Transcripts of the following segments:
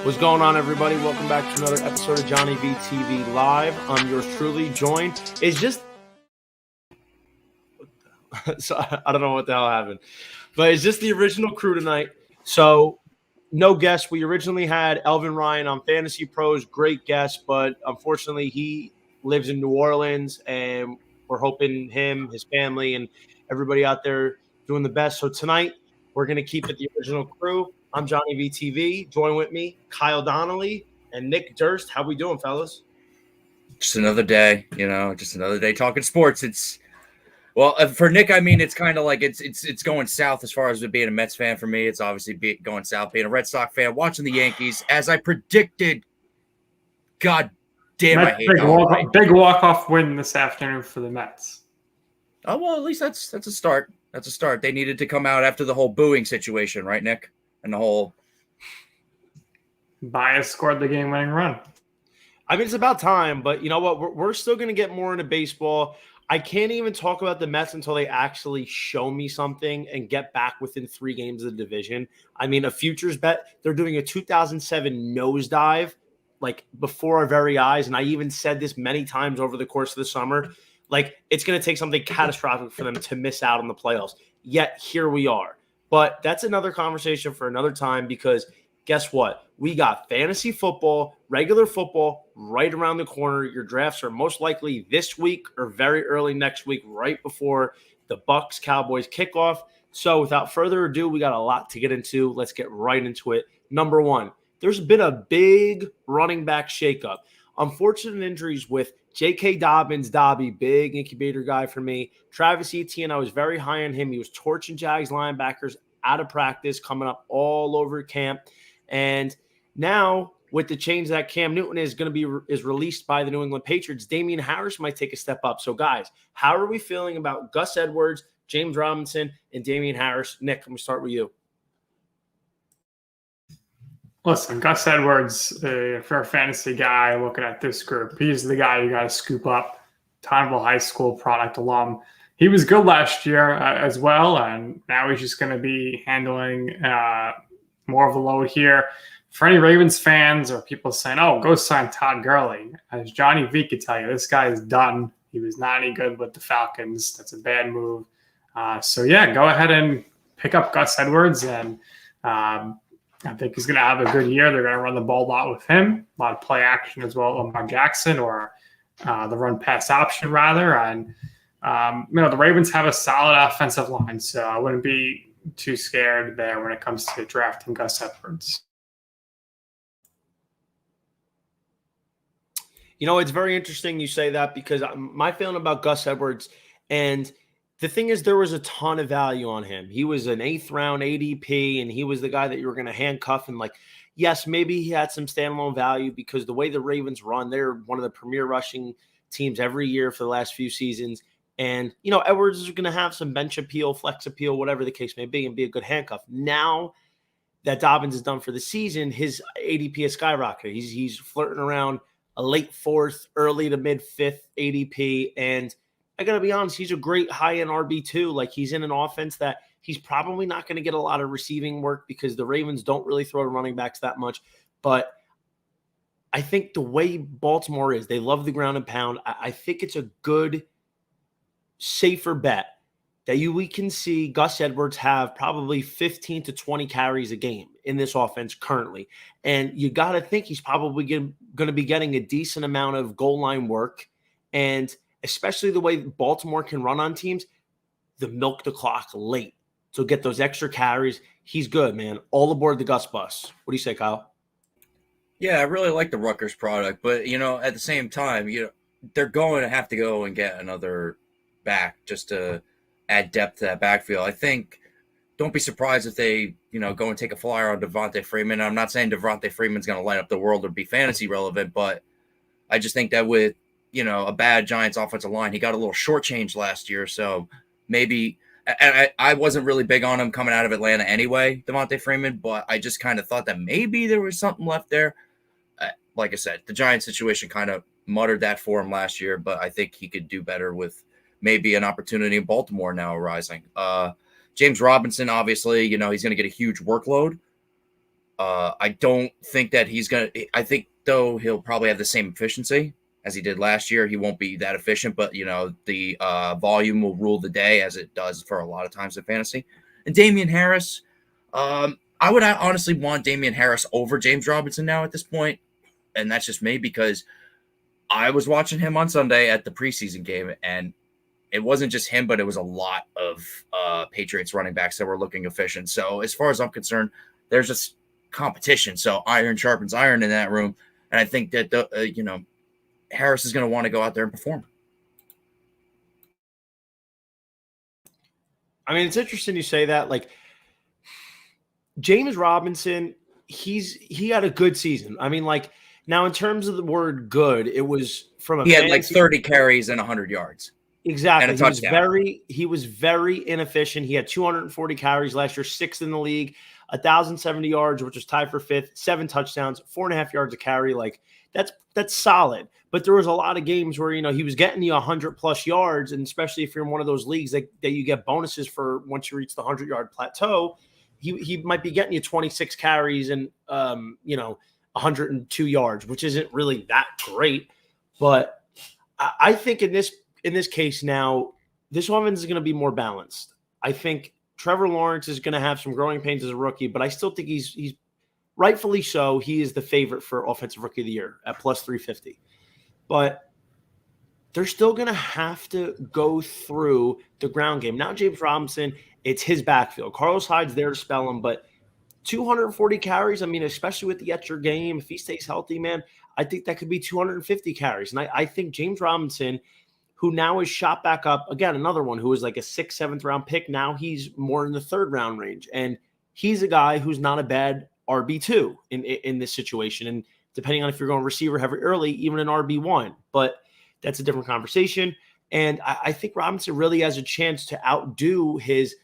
What's going on, everybody? Welcome back to another episode of JohnnyVTV Live. I'm yours truly, joined. It's just so I don't know what the hell happened, but it's just the original crew tonight. So no guests. We originally had Elvin Ryan on Fantasy Pros, great guest, but unfortunately he lives in New Orleans, and we're hoping him, his family, and everybody out there doing the best. So tonight we're going to keep it the original crew. I'm JohnnyVTV. Join with me, Kyle Donnelly and Nick Durst. How we doing, fellas? Just another day, just another day talking sports. For Nick, I mean, it's kind of like it's going south as far as being a Mets fan for me. It's obviously going south being a Red Sox fan, watching the Yankees as I predicted. God damn, Mets, big walk-off win this afternoon for the Mets. Oh, well, at least that's a start. That's a start. They needed to come out after the whole booing situation, right, Nick? And the whole Baez scored the game-winning run. I mean, it's about time, but you know what? We're still going to get more into baseball. I can't even talk about the Mets until they actually show me something and get back within 3 games of the division. I mean, a futures bet, they're doing a 2007 nosedive, like before our very eyes. And I even said this many times over the course of the summer. Like, it's going to take something catastrophic for them to miss out on the playoffs. Yet here we are. But that's another conversation for another time, because guess what? We got fantasy football, regular football right around the corner. Your drafts are most likely this week or very early next week, right before the Bucs-Cowboys kickoff. So without further ado, we got a lot to get into. Let's get right into it. Number one, there's been a big running back shakeup. Unfortunate injuries with J.K. Dobbins, Dobby, big incubator guy for me. Travis Etienne, I was very high on him. He was torching Jags linebackers out of practice, coming up all over camp. And now with the change that Cam Newton is going to be released by the New England Patriots, Damian Harris might take a step up. So, guys, how are we feeling about Gus Edwards, James Robinson, and Damian Harris? Nick, I'm going to start with you. Listen, Gus Edwards, if you're a fantasy guy looking at this group, he's the guy you got to scoop up. Tonville High School product alum. He was good last year as well, and now he's just going to be handling more of a load here. For any Ravens fans or people saying, oh, go sign Todd Gurley, as Johnny V could tell you, this guy is done. He was not any good with the Falcons. That's a bad move. So, yeah, go ahead and pick up Gus Edwards, and I think he's going to have a good year. They're going to run the ball a lot with him, a lot of play action as well, Lamar Jackson, or the run-pass option, rather. And, the Ravens have a solid offensive line, so I wouldn't be too scared there when it comes to drafting Gus Edwards. You know, it's very interesting you say that, because my feeling about Gus Edwards, and the thing is, there was a ton of value on him. He was an 8th round ADP, and he was the guy that you were going to handcuff. And, like, yes, maybe he had some standalone value because the way the Ravens run, they're one of the premier rushing teams every year for the last few seasons. And, Edwards is going to have some bench appeal, flex appeal, whatever the case may be, and be a good handcuff. Now that Dobbins is done for the season, his ADP has skyrocketed. He's flirting around a late 4th, early to mid 5th ADP. And I got to be honest, he's a great high-end RB2. Like, he's in an offense that he's probably not going to get a lot of receiving work because the Ravens don't really throw to running backs that much. But I think the way Baltimore is, they love the ground and pound. I think it's a good, safer bet that we can see Gus Edwards have probably 15 to 20 carries a game in this offense currently. And you got to think he's probably going to be getting a decent amount of goal line work. And especially the way Baltimore can run on teams, the milk the clock late. So get those extra carries. He's good, man. All aboard the Gus bus. What do you say, Kyle? Yeah, I really like the Rutgers product. But, at the same time, they're going to have to go and get another back just to add depth to that backfield. I think don't be surprised if they, go and take a flyer on Devontae Freeman. I'm not saying Devontae Freeman's going to light up the world or be fantasy relevant, but I just think that with, a bad Giants offensive line, he got a little shortchanged last year. So maybe, and I wasn't really big on him coming out of Atlanta anyway, Devontae Freeman, but I just kind of thought that maybe there was something left there. Like I said, the Giants situation kind of muttered that for him last year, but I think he could do better with maybe an opportunity in Baltimore now arising. James Robinson, obviously, he's going to get a huge workload. I don't think that he's going to – I think, though, he'll probably have the same efficiency as he did last year. He won't be that efficient, but, the volume will rule the day as it does for a lot of times in fantasy. And Damian Harris, I would honestly want Damian Harris over James Robinson now at this point, and that's just me because I was watching him on Sunday at the preseason game, and it wasn't just him, but it was a lot of Patriots running backs that were looking efficient. So as far as I'm concerned, there's just competition. So iron sharpens iron in that room, and I think that Harris is going to want to go out there and perform. I mean, it's interesting you say that. Like James Robinson, he had a good season. I mean, like now in terms of the word good, it was from a he had like 30 carries and 100 yards. Exactly. And a touchdown. He was very inefficient. He had 240 carries last year, 6th in the league, 1,070 yards, which was tied for 5th, 7 touchdowns, 4.5 yards a carry. Like that's solid. But there was a lot of games where, he was getting you 100+ yards. And especially if you're in one of those leagues that you get bonuses for once you reach the 100-yard plateau, he might be getting you 26 carries and, 102 yards, which isn't really that great. But I think in this case now, this offense is going to be more balanced. I think Trevor Lawrence is going to have some growing pains as a rookie, but I still think he's rightfully so. He is the favorite for Offensive Rookie of the Year at plus 350. But they're still going to have to go through the ground game. Now, James Robinson, it's his backfield. Carlos Hyde's there to spell him, but 240 carries, I mean, especially with the Etcher game, if he stays healthy, man, I think that could be 250 carries. And I think James Robinson, who now is shot back up, again, another one who was like a 6th, 7th round pick. Now he's more in the 3rd round range. And he's a guy who's not a bad RB2 in this situation. And depending on if you're going receiver heavy early, even an RB1. But that's a different conversation. And I think Robinson really has a chance to outdo his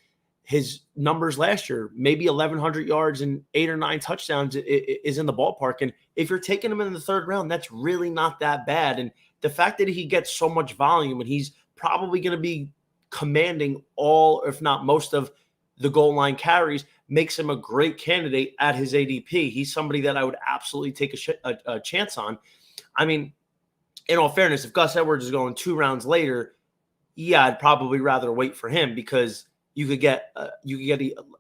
numbers last year. Maybe 1,100 yards and 8 or 9 touchdowns is in the ballpark. And if you're taking him in the 3rd round, that's really not that bad. And the fact that he gets so much volume and he's probably going to be commanding all, if not most of the goal line carries, makes him a great candidate at his ADP. He's somebody that I would absolutely take a chance on. I mean, in all fairness, if Gus Edwards is going 2 rounds later, yeah, I'd probably rather wait for him because you could get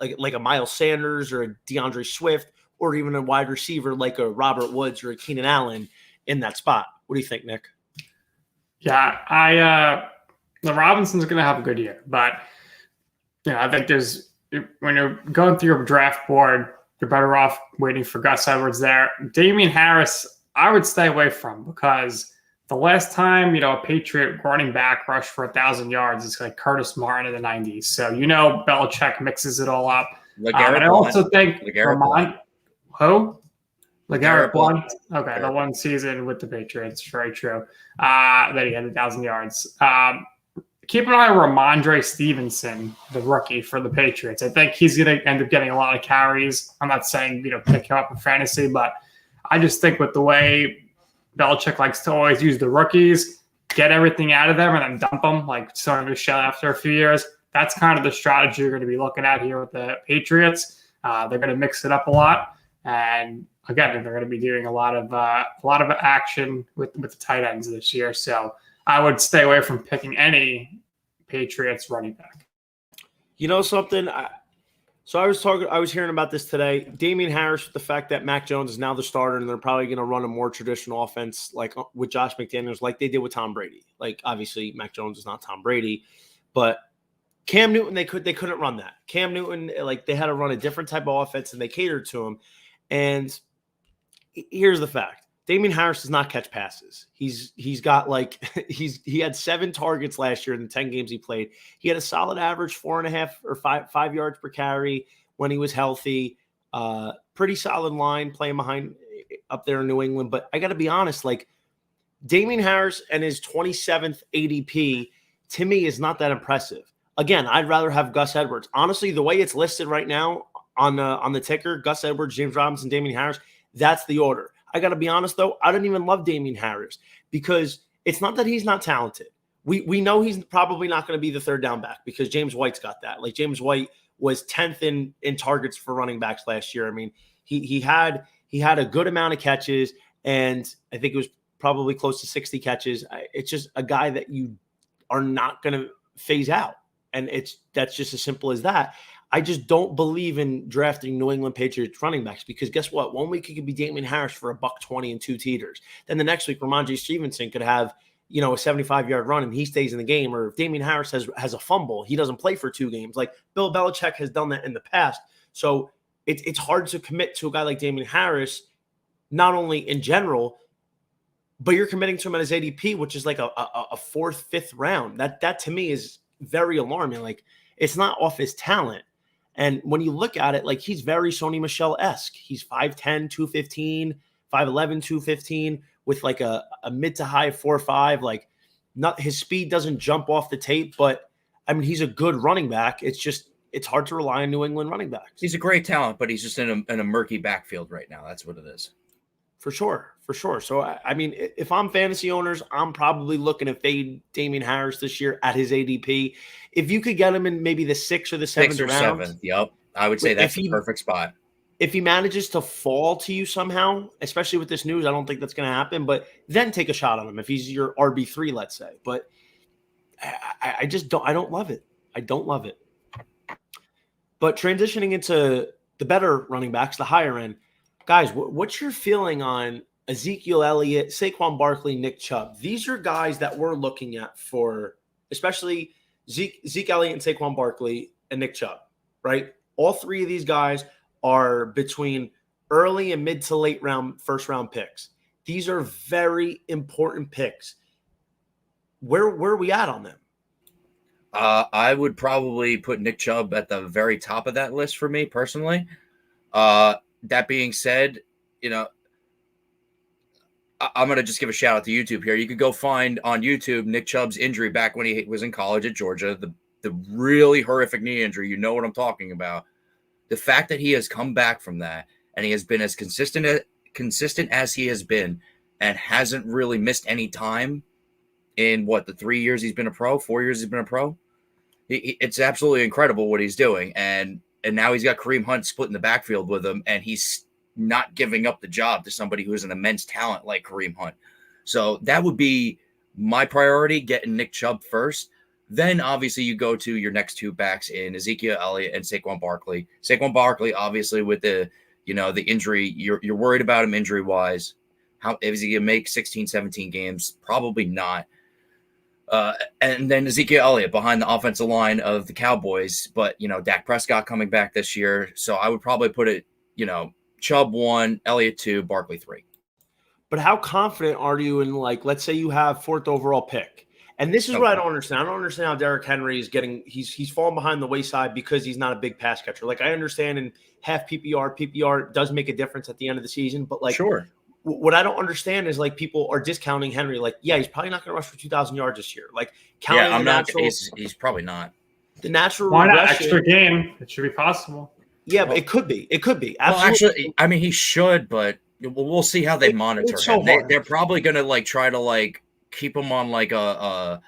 like a Miles Sanders or a DeAndre Swift or even a wide receiver like a Robert Woods or a Keenan Allen in that spot. What do you think, Nick? Yeah, the Robinson's going to have a good year, but I think when you're going through your draft board, you're better off waiting for Gus Edwards there. Damian Harris, I would stay away from because the last time, a Patriot running back rushed for 1,000 yards is like Curtis Martin in the 90s. So, Belichick mixes it all up. And I also think LeGarrette Blount. Okay, the one season with the Patriots, very true. That he had 1,000 yards. Keep an eye on Ramondre Stevenson, the rookie for the Patriots. I think he's going to end up getting a lot of carries. I'm not saying, pick him up in fantasy, but I just think with the way Belichick likes to always use the rookies, get everything out of them, and then dump them like Sony Michel after a few years. That's kind of the strategy you're going to be looking at here with the Patriots. They're going to mix it up a lot. And again, they're going to be doing a lot of action with the tight ends this year. So I would stay away from picking any Patriots running back. You know something? I was hearing about this today. Damian Harris, with the fact that Mac Jones is now the starter, and they're probably going to run a more traditional offense like with Josh McDaniels, like they did with Tom Brady. Like obviously, Mac Jones is not Tom Brady, but Cam Newton they couldn't run that. Cam Newton, like they had to run a different type of offense, and they catered to him. And here's the fact: Damian Harris does not catch passes. He's got he had 7 targets last year in the 10 games he played. He had a solid average 4.5 or 5 yards per carry when he was healthy. Pretty solid line playing behind up there in New England. But I got to be honest, like Damian Harris and his 27th ADP to me is not that impressive. Again, I'd rather have Gus Edwards. Honestly, the way it's listed right now on the ticker, Gus Edwards, James Robinson, Damian Harris, that's the order. I got to be honest, though, I don't even love Damian Harris because it's not that he's not talented. We know he's probably not going to be the 3rd down back because James White's got that. Like James White was 10th in targets for running backs last year. I mean, He had a good amount of catches, and I think it was probably close to 60 catches. It's just a guy that you are not going to phase out, and that's just as simple as that. I just don't believe in drafting New England Patriots running backs, because guess what? 1 week it could be Damien Harris for $120 and 2 teeters. Then the next week, Ramondre Stevenson could have, a 75-yard run and he stays in the game. Or if Damien Harris has a fumble, he doesn't play for 2 games. Like Bill Belichick has done that in the past. So it's hard to commit to a guy like Damien Harris, not only in general, but you're committing to him at his ADP, which is like a 4th, 5th round. That to me is very alarming. Like, it's not off his talent. And when you look at it, like, he's very Sony Michel-esque. He's 5'10", 215, 5'11", 215, with like a mid to high 4.5. Like, not his speed doesn't jump off the tape, but I mean, he's a good running back. It's hard to rely on New England running backs. He's a great talent, but he's just in a murky backfield right now. That's what it is. For sure. So, I mean, if I'm fantasy owners, I'm probably looking to fade Damien Harris this year at his ADP. If you could get him in maybe the 6th or the 7th round. 7th, yep. I would say that's the perfect spot. If he manages to fall to you somehow, especially with this news, I don't think that's going to happen, but then take a shot on him if he's your RB3, let's say. But I don't love it. I don't love it. But transitioning into the better running backs, the higher end, guys, what's your feeling on Ezekiel Elliott, Saquon Barkley, Nick Chubb? These are guys that we're looking at for, especially Zeke Elliott and Saquon Barkley and Nick Chubb, right? All 3 of these guys are between early and mid to late round, first round picks. These are very important picks. Where are we at on them? I would probably put Nick Chubb at the very top of that list for me personally. That being said, I'm going to just give a shout out to YouTube here. You could go find on YouTube Nick Chubb's injury back when he was in college at Georgia, the really horrific knee injury. You know what I'm talking about. The fact that he has come back from that and he has been as consistent as he has been and hasn't really missed any time in the 3 years he's been a pro, 4 years he's been a pro. It's absolutely incredible what he's doing. And now he's got Kareem Hunt splitting the backfield with him, and he's not giving up the job to somebody who is an immense talent like Kareem Hunt. So that would be my priority, getting Nick Chubb first. Then obviously you go to your next 2 backs in Ezekiel Elliott and Saquon Barkley. Saquon Barkley, obviously with the injury, you're worried about him injury wise. How is he going to make 16, 17 games? Probably not. And then Ezekiel Elliott behind the offensive line of the Cowboys. But, Dak Prescott coming back this year. So I would probably put it, Chubb 1, Elliott 2, Barkley 3. But how confident are you in, like, let's say you have 4th overall pick. And this is what I don't understand. I don't understand how Derrick Henry is he's fallen behind the wayside because he's not a big pass catcher. Like, I understand in half PPR does make a difference at the end of the season. But, like, sure. What I don't understand is, like, people are discounting Henry. Like, yeah, he's probably not going to rush for 2,000 yards this year. Like, counting he's probably not. The natural Why not? regression. Extra game. It should be possible. Yeah, but it could be. It could be. Absolutely. Well, actually, I mean, he should, but we'll see how they monitor him. They're probably going to try to keep him on a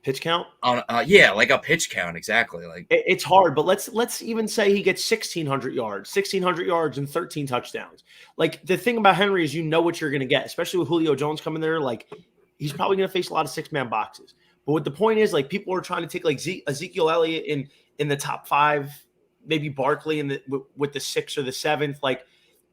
pitch count. On like a pitch count, exactly. Like, it's hard, but let's even say he gets 1,600 yards and 13 touchdowns. Like, the thing about Henry is what you're going to get, especially with Julio Jones coming there. Like, he's probably going to face a lot of 6-man boxes. But what the point is, like, people are trying to take like Ezekiel Elliott in the top 5. Maybe Barkley with the 6th or the 7th. Like,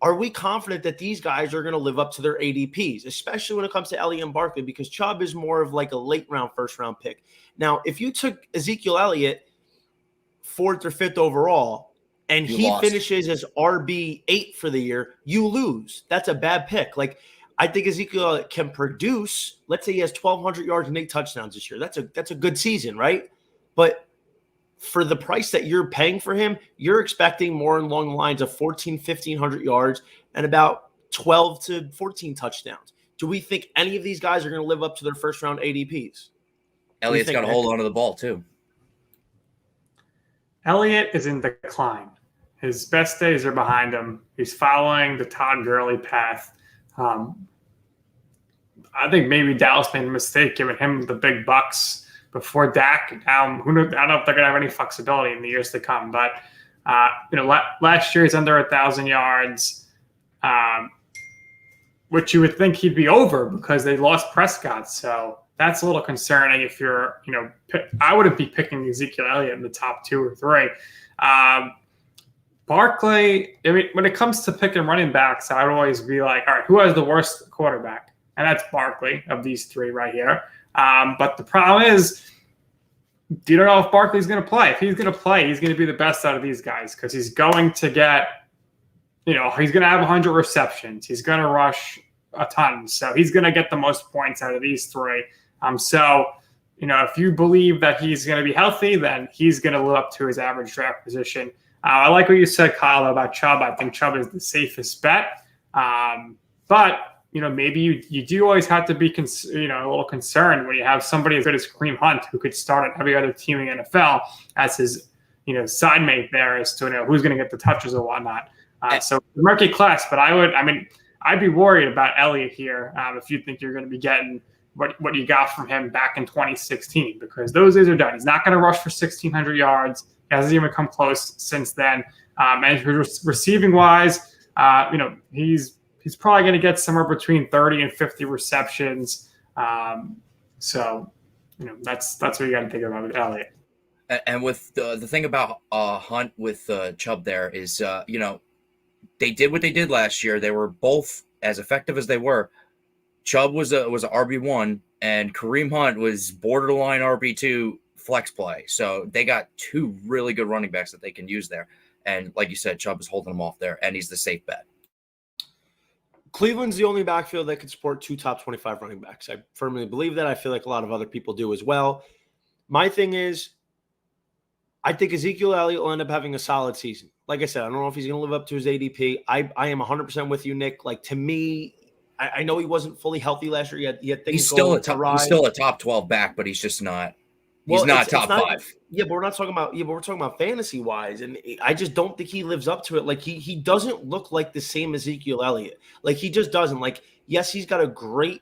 are we confident that these guys are going to live up to their ADPs, especially when it comes to Elliott and Barkley? Because Chubb is more of like a late round, first round pick. Now, if you took Ezekiel Elliott 4th or 5th overall and he finishes as RB8 for the year, you lose. That's a bad pick. Like, I think Ezekiel can produce. Let's say he has 1,200 yards and 8 touchdowns this year. That's a good season, right? But for the price that you're paying for him, you're expecting more along the lines of 1,500 yards and about 12 to 14 touchdowns. Do we think any of these guys are going to live up to their first round ADPs? Elliott's got to hold on to the ball too. Elliott is in decline. His best days are behind him. He's following the Todd Gurley path. I think maybe Dallas made a mistake giving him the big bucks before Dak. Now, who knows? I don't know if they're going to have any flexibility in the years to come, but Last year he's under 1,000 yards, which you would think he'd be over because they lost Prescott. So that's a little concerning if you're, I wouldn't be picking Ezekiel Elliott in the top 2 or 3. Barkley, when it comes to picking running backs, I would always be like, all right, who has the worst quarterback? And that's Barkley of these 3 right here. But the problem is, you don't know if Barkley's going to play. If he's going to play, he's going to be the best out of these guys because he's going to get, he's going to have 100 receptions. He's going to rush a ton. So he's going to get the most points out of these 3. If you believe that he's going to be healthy, then he's going to live up to his average draft position. I like what you said, Kyle, about Chubb. I think Chubb is the safest bet. But maybe you do always have to be, a little concerned when you have somebody as good as Kareem Hunt, who could start at every other team in the NFL as his, side mate there as to who's going to get the touches or whatnot. So murky class, but I'd be worried about Elliott here if you think you're going to be getting what you got from him back in 2016, because those days are done. He's not going to rush for 1,600 yards. He hasn't even come close since then. And receiving wise, he's probably going to get somewhere between 30 and 50 receptions. That's what you got to think about with Elliott. And with the thing about Hunt with Chubb there is, they did what they did last year. They were both as effective as they were. Chubb was a RB1, and Kareem Hunt was borderline RB2 flex play. So they got 2 really good running backs that they can use there. And like you said, Chubb is holding them off there, and he's the safe bet. Cleveland's the only backfield that could support 2 top 25 running backs. I firmly believe that. I feel like a lot of other people do as well. My thing is, I think Ezekiel Elliott will end up having a solid season. Like I said, I don't know if he's going to live up to his ADP. I am 100% with you, Nick. Like, to me, I know he wasn't fully healthy last year. He had things he's still a top 12 back, but he's just not. He's not top 5. Yeah, but we're not talking about. Yeah, but we're talking about fantasy wise, and I just don't think he lives up to it. Like he doesn't look like the same Ezekiel Elliott. Like he just doesn't. Like yes, he's got a great.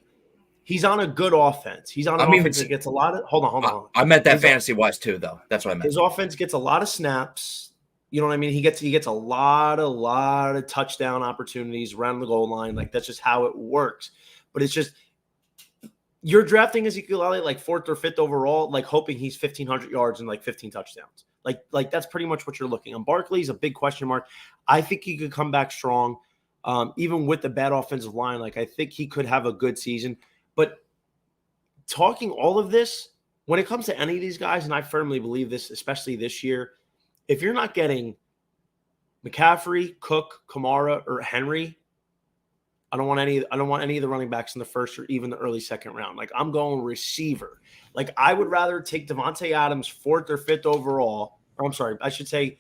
He's on a good offense. He's on an offense that gets a lot of. Hold on. I meant that fantasy wise too, though. That's what I meant. His offense gets a lot of snaps. You know what I mean? He gets a lot of touchdown opportunities around the goal line. Like that's just how it works. But it's just. You're drafting Ezekiel Elliott like 4th or 5th overall, like hoping he's 1,500 yards and like 15 touchdowns. Like that's pretty much what you're looking. And Barkley's a big question mark. I think he could come back strong, even with the bad offensive line. Like I think he could have a good season. But talking all of this, when it comes to any of these guys, and I firmly believe this, especially this year, if you're not getting McCaffrey, Cook, Kamara, or Henry, I don't want any of the running backs in the first or even the early second round. Like I'm going receiver. Like I would rather take Devontae Adams 4th or 5th overall. Or I'm sorry, I should say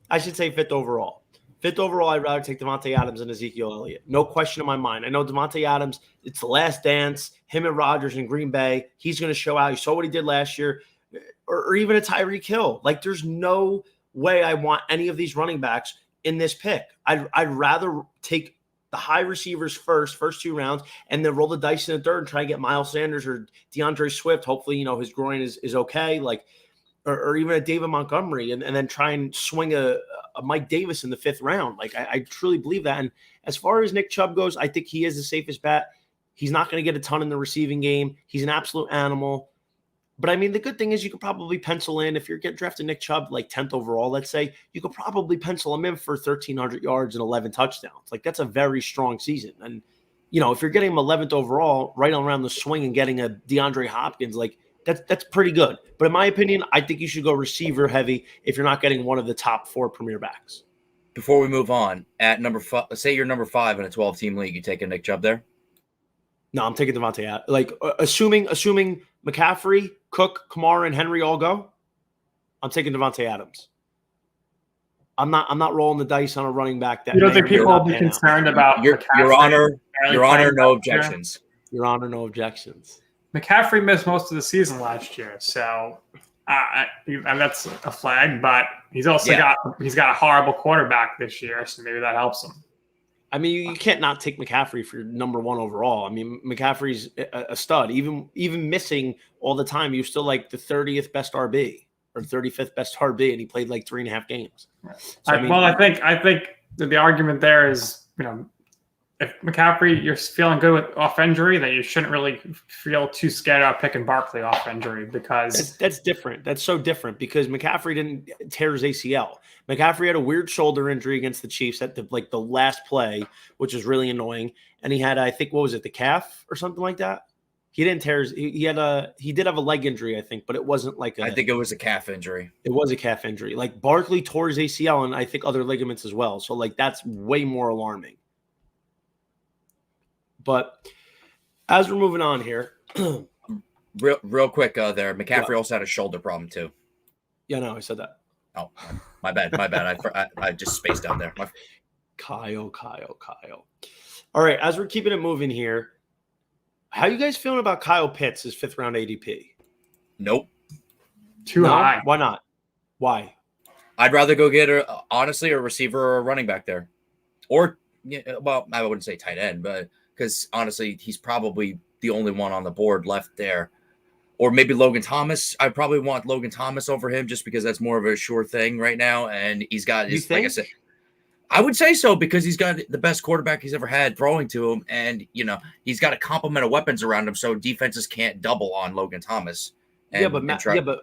5th overall. 5th overall, I'd rather take Devontae Adams than Ezekiel Elliott. No question in my mind. I know Devontae Adams, it's the last dance. Him and Rodgers in Green Bay. He's going to show out. You saw what he did last year. Or even a Tyreek Hill. Like there's no way I want any of these running backs in this pick. I'd rather take the high receivers first 2 rounds, and then roll the dice in the 3rd and try to get Miles Sanders or DeAndre Swift. Hopefully, his groin is okay. Like, or even a David Montgomery, and then try and swing a Mike Davis in the 5th round. Like, I truly believe that. And as far as Nick Chubb goes, I think he is the safest bet. He's not going to get a ton in the receiving game. He's an absolute animal. But, the good thing is you could probably pencil in, if you're getting drafted Nick Chubb, like 10th overall, let's say, you could probably pencil him in for 1,300 yards and 11 touchdowns. Like, that's a very strong season. And, if you're getting him 11th overall, right around the swing and getting a DeAndre Hopkins, like, that's pretty good. But in my opinion, I think you should go receiver heavy if you're not getting one of the top 4 premier backs. Before we move on, at number 5, say you're number 5 in a 12-team league, you take a Nick Chubb there? No, I'm taking Devontae out. Like, assuming McCaffrey, Cook, Kamara, and Henry all go, I'm taking Devontae Adams. I'm not rolling the dice on a running back. That you don't think people will be concerned about Your Honor, no objections. Your Honor, no objections. McCaffrey missed most of the season last year, so and that's a flag. But he's also got a horrible quarterback this year, so maybe that helps him. You can't not take McCaffrey for number 1 overall. McCaffrey's a stud. Even missing all the time, you're still like the 30th best RB. or 35th best RB, and he played like 3.5 games. So, I think the argument there is, if McCaffrey, you're feeling good with off injury, then you shouldn't really feel too scared about picking Barkley off injury, because that's different. That's so different, because McCaffrey didn't tear his ACL. McCaffrey had a weird shoulder injury against the Chiefs at the last play, which was really annoying. And he had, I think, what was it, the calf or something like that? He didn't tear his. He did have a leg injury, I think, but it wasn't like I think it was a calf injury. It was a calf injury. Like Barkley tore his ACL and I think other ligaments as well. So like that's way more alarming. But as we're moving on here, real quick there, McCaffrey also had a shoulder problem too. Yeah, no, I said that. Oh, my bad. I just spaced out there. Kyle. All right, as we're keeping it moving here, how you guys feeling about Kyle Pitts, his 5th round ADP? Nope. Too high. Why not? Why? I'd rather go get honestly a receiver or a running back there, or well, I wouldn't say tight end, but because honestly, he's probably the only one on the board left there. Or maybe Logan Thomas. I probably want Logan Thomas over him just because that's more of a sure thing right now, and he's got his. Like I said, I would say so, because he's got the best quarterback he's ever had throwing to him, and he's got a complement of weapons around him, so defenses can't double on Logan Thomas. But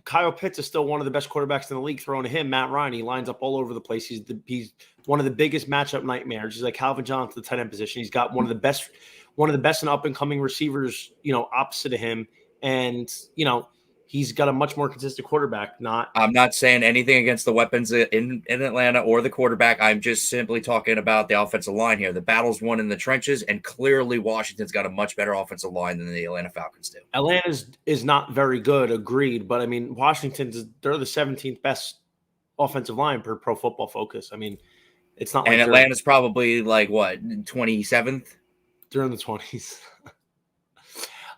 Kyle Pitts is still one of the best quarterbacks in the league throwing to him. Matt Ryan, he lines up all over the place. He's one of the biggest matchup nightmares. He's like Calvin Johnson, the tight end position. He's got one of the best and up and coming receivers, opposite of him, and he's got a much more consistent quarterback. I'm not saying anything against the weapons in Atlanta or the quarterback. I'm just simply talking about the offensive line here. The battle's won in the trenches, and clearly Washington's got a much better offensive line than the Atlanta Falcons do. Atlanta is not very good, agreed. But, I mean, they're the 17th best offensive line per Pro Football Focus. I mean, it's not like – And Atlanta's probably like, what, 27th? They're in the 20s.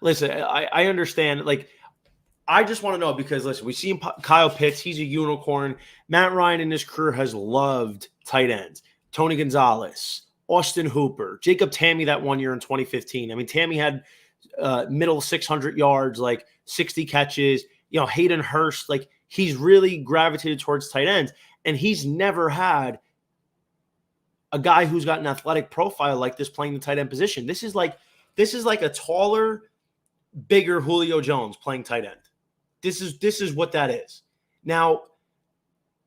Listen, I understand, like – I just want to know, because, listen, we see Kyle Pitts. He's a unicorn. Matt Ryan and his career has loved tight ends. Tony Gonzalez, Austin Hooper, Jacob Tamme that one year in 2015. I mean, Tamme had middle 600 yards, like 60 catches. Hayden Hurst, like he's really gravitated towards tight ends. And he's never had a guy who's got an athletic profile like this playing the tight end position. This is like a taller, bigger Julio Jones playing tight end. This is what that is. Now,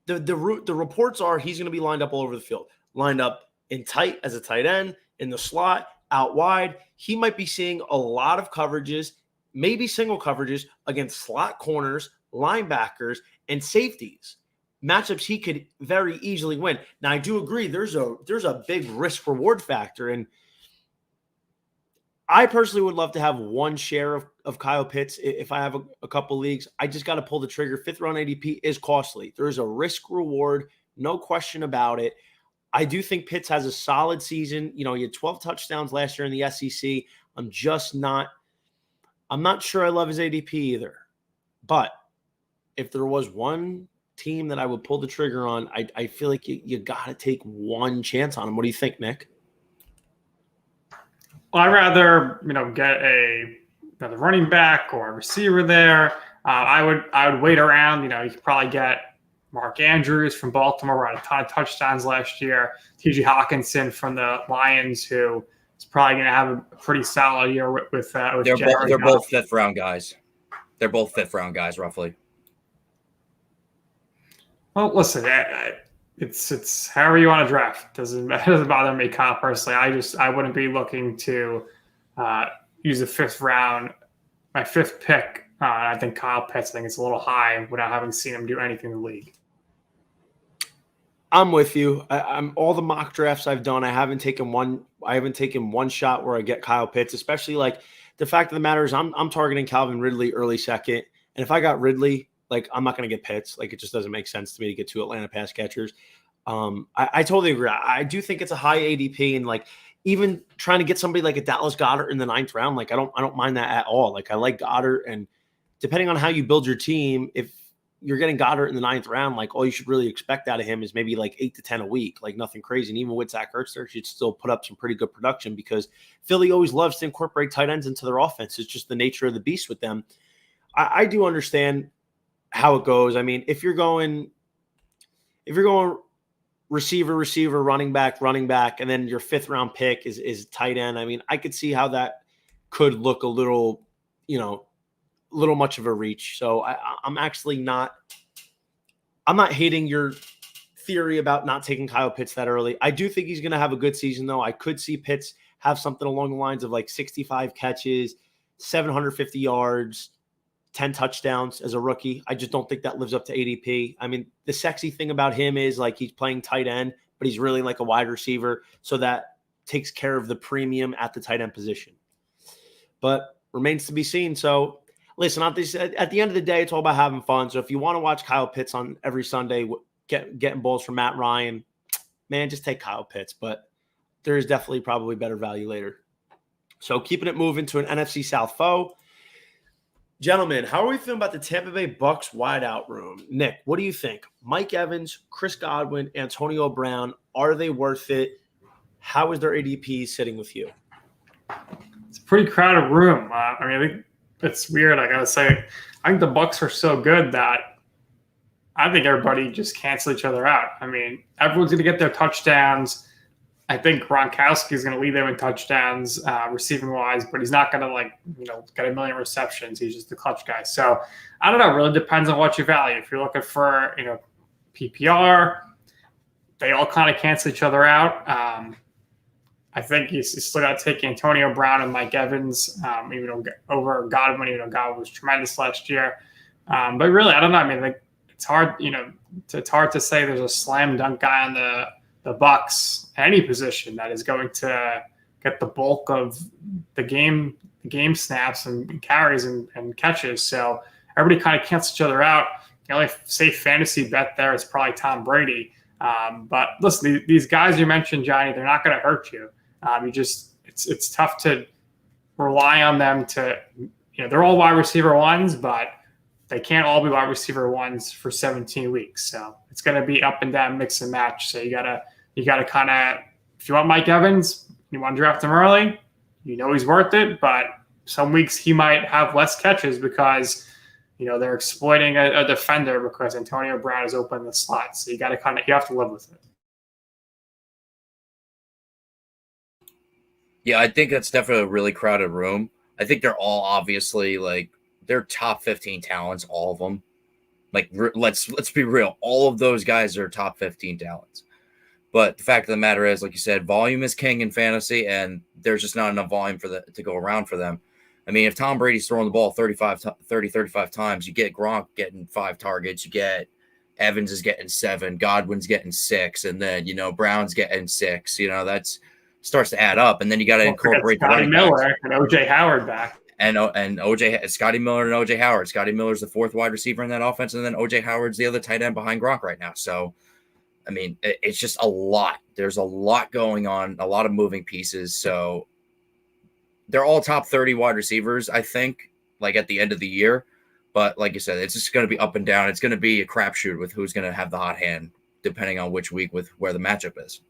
the reports are he's going to be lined up all over the field, lined up in tight as a tight end, in the slot, out wide. He might be seeing a lot of coverages, maybe single coverages against slot corners, linebackers, and safeties. Matchups he could very easily win. Now, I do agree there's a big risk reward factor, and I personally would love to have one share of Kyle Pitts. If I have a couple leagues, I just got to pull the trigger. 5th round ADP is costly. There is a risk reward, no question about it. I do think Pitts has a solid season. He had 12 touchdowns last year in the SEC. I'm not sure I love his ADP either. But if there was one team that I would pull the trigger on, I feel like you got to take one chance on him. What do you think, Nick? Well, I'd rather get another running back or a receiver there. I would wait around. You could probably get Mark Andrews from Baltimore, who had a ton of touchdowns last year. T.J. Hawkinson from the Lions, who is probably going to have a pretty solid year with they're both 5th round guys. They're both 5th round guys, roughly. Well, listen, it's however you want to draft. It doesn't bother me, Kyle, personally. I wouldn't be looking to use the 5th round, my 5th pick. I think Kyle Pitts, I think it's a little high without having seen him do anything in the league. I'm with you. I'm all the mock drafts I've done. I haven't taken one shot where I get Kyle Pitts, especially like the fact of the matter is I'm targeting Calvin Ridley early second. And if I got Ridley, like I'm not going to get Pitts. Like it just doesn't make sense to me to get 2 Atlanta pass catchers. I totally agree. I do think it's a high ADP, and like even trying to get somebody like a Dallas Goedert in the 9th round, like I don't mind that at all. Like I like Goddard, and depending on how you build your team, if you're getting Goddard in the 9th round, like all you should really expect out of him is maybe like 8 to 10 a week, like nothing crazy. And even with Zach Ertz there, he'd still put up some pretty good production because Philly always loves to incorporate tight ends into their offense. It's just the nature of the beast with them. I do understand how it goes. I mean, if you're going receiver, running back, and then your 5th round pick is tight end. I mean, I could see how that could look a little, little much of a reach. So I'm actually not hating your theory about not taking Kyle Pitts that early. I do think he's going to have a good season, though. I could see Pitts have something along the lines of like 65 catches, 750 yards, 10 touchdowns as a rookie. I just don't think that lives up to ADP. I mean, the sexy thing about him is like he's playing tight end, but he's really like a wide receiver. So that takes care of the premium at the tight end position. But remains to be seen. So listen, at the end of the day, it's all about having fun. So if you want to watch Kyle Pitts on every Sunday, getting balls from Matt Ryan, man, just take Kyle Pitts. But there is definitely probably better value later. So keeping it moving to an NFC South foe. Gentlemen, how are we feeling about the Tampa Bay Bucs wideout room? Nick, what do you think? Mike Evans, Chris Godwin, Antonio Brown, are they worth it? How is their ADP sitting with you? It's a pretty crowded room. I think it's weird. I gotta say, I think the Bucs are so good that I think everybody just cancel each other out. I mean, everyone's gonna get their touchdowns. I think Gronkowski is going to lead them in touchdowns receiving wise, but he's not going to get a million receptions. He's just the clutch guy. So I don't know. It really depends on what you value. If you're looking for, PPR, they all kind of cancel each other out. I think you still got to take Antonio Brown and Mike Evans, over Godwin. Godwin was tremendous last year. But really, I don't know. I mean, it's hard, it's hard to say there's a slam dunk guy on the Bucs at any position that is going to get the bulk of the game snaps and carries and catches. So everybody kind of cancels each other out. The only safe fantasy bet there is probably Tom Brady. But listen, these guys you mentioned, Johnny, they're not going to hurt you. It's tough to rely on them to, they're all wide receiver ones, but they can't all be wide receiver ones for 17 weeks. So it's going to be up and down, mix and match. So you gotta kind of, if you want Mike Evans, you want to draft him early, he's worth it. But some weeks he might have less catches because, they're exploiting a defender because Antonio Brown is open in the slot. So you have to live with it. Yeah, I think that's definitely a really crowded room. I think they're all obviously they're top 15 talents, all of them. Let's be real. All of those guys are top 15 talents. But the fact of the matter is, like you said, volume is king in fantasy, and there's just not enough volume to go around for them. I mean, if Tom Brady's throwing the ball 35 times, you get Gronk getting 5 targets, you get Evans is getting 7, Godwin's getting 6, and then, Brown's getting 6. That's starts to add up, and then you got to incorporate Scotty Miller and OJ Howard back. And Scotty Miller and OJ Howard. Scotty Miller's the 4th wide receiver in that offense, and then OJ Howard's the other tight end behind Gronk right now. So, I mean, it's just a lot. There's a lot going on, a lot of moving pieces. So they're all top 30 wide receivers, I think, at the end of the year. But like you said, it's just going to be up and down. It's going to be a crapshoot with who's going to have the hot hand, depending on which week with where the matchup is.